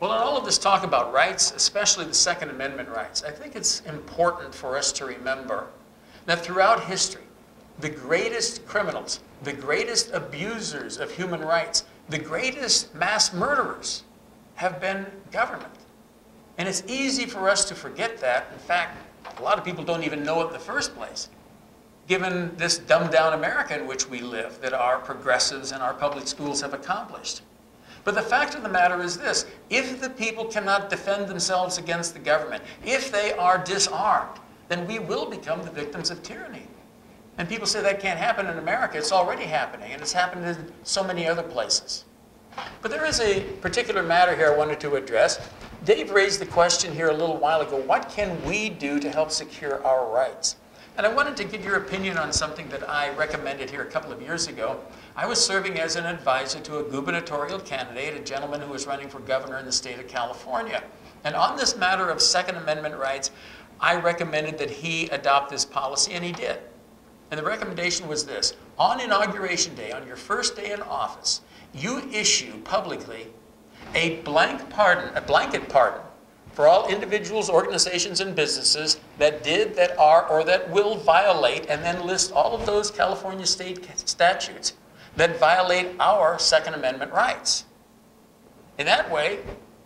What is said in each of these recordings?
Well, in all of this talk about rights, especially the Second Amendment rights, I think it's important for us to remember that throughout history, the greatest criminals, the greatest abusers of human rights, the greatest mass murderers have been government. And it's easy for us to forget that. In fact, a lot of people don't even know it in the first place, given this dumbed-down America in which we live, that our progressives and our public schools have accomplished. But the fact of the matter is this: if the people cannot defend themselves against the government, if they are disarmed, then we will become the victims of tyranny. And people say that can't happen in America. It's already happening, and it's happened in so many other places. But there is a particular matter here I wanted to address. Dave raised the question here a little while ago: what can we do to help secure our rights? And I wanted to get your opinion on something that I recommended here a couple of years ago. I was serving as an advisor to a gubernatorial candidate, a gentleman who was running for governor in the state of California. And on this matter of Second Amendment rights, I recommended that he adopt this policy, and he did. And the recommendation was this: on Inauguration Day, on your first day in office, you issue publicly a blanket pardon for all individuals, organizations, and businesses that did, that are, or that will violate, and then list all of those California state statutes that violate our Second Amendment rights. In that way,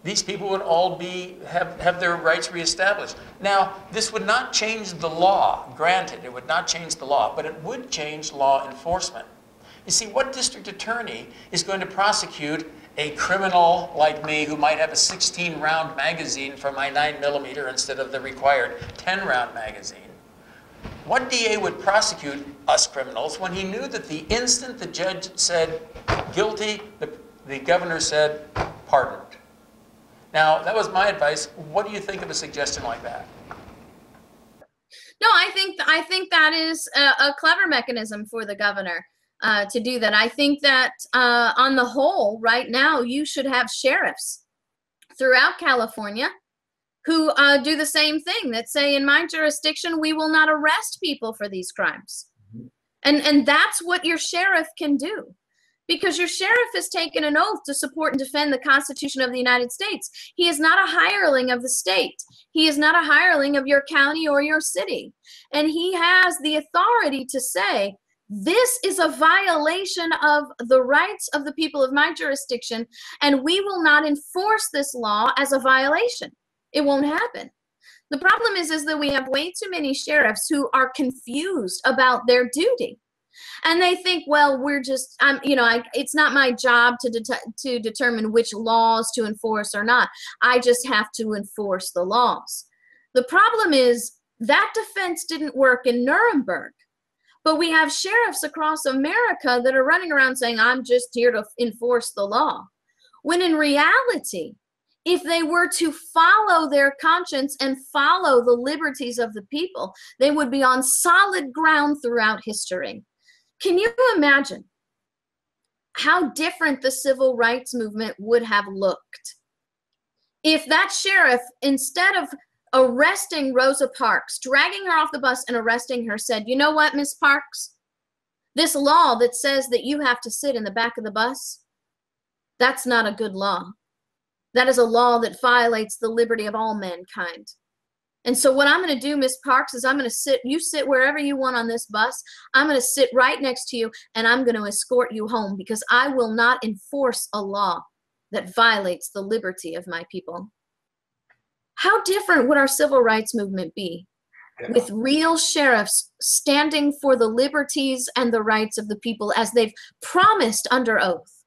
these people would all have their rights reestablished. Now, this would not change the law, granted, it would not change the law, but it would change law enforcement. You see, what district attorney is going to prosecute a criminal like me who might have a 16-round magazine for my 9mm instead of the required 10-round magazine? What DA would prosecute us criminals when he knew that the instant the judge said guilty, the governor said pardoned? Now, that was my advice. What do you think of a suggestion like that? No, I think that is a clever mechanism for the governor to do that. I think that on the whole, right now, you should have sheriffs throughout California who do the same thing, that say, in my jurisdiction, we will not arrest people for these crimes. And that's what your sheriff can do. Because your sheriff has taken an oath to support and defend the Constitution of the United States. He is not a hireling of the state. He is not a hireling of your county or your city. And he has the authority to say, this is a violation of the rights of the people of my jurisdiction, and we will not enforce this law as a violation. It won't happen. The problem is that we have way too many sheriffs who are confused about their duty. And they think, well, we're just, it's not my job to determine which laws to enforce or not. I just have to enforce the laws. The problem is that defense didn't work in Nuremberg. But we have sheriffs across America that are running around saying, I'm just here to enforce the law. When in reality, if they were to follow their conscience and follow the liberties of the people, they would be on solid ground throughout history. Can you imagine how different the civil rights movement would have looked if that sheriff, instead of arresting Rosa Parks, dragging her off the bus and arresting her, said, you know what, Miss Parks? This law that says that you have to sit in the back of the bus, that's not a good law. That is a law that violates the liberty of all mankind. And so what I'm going to do, Miss Parks, is I'm going to you sit wherever you want on this bus. I'm going to sit right next to you, and I'm going to escort you home, because I will not enforce a law that violates the liberty of my people. How different would our civil rights movement be with real sheriffs standing for the liberties and the rights of the people as they've promised under oath?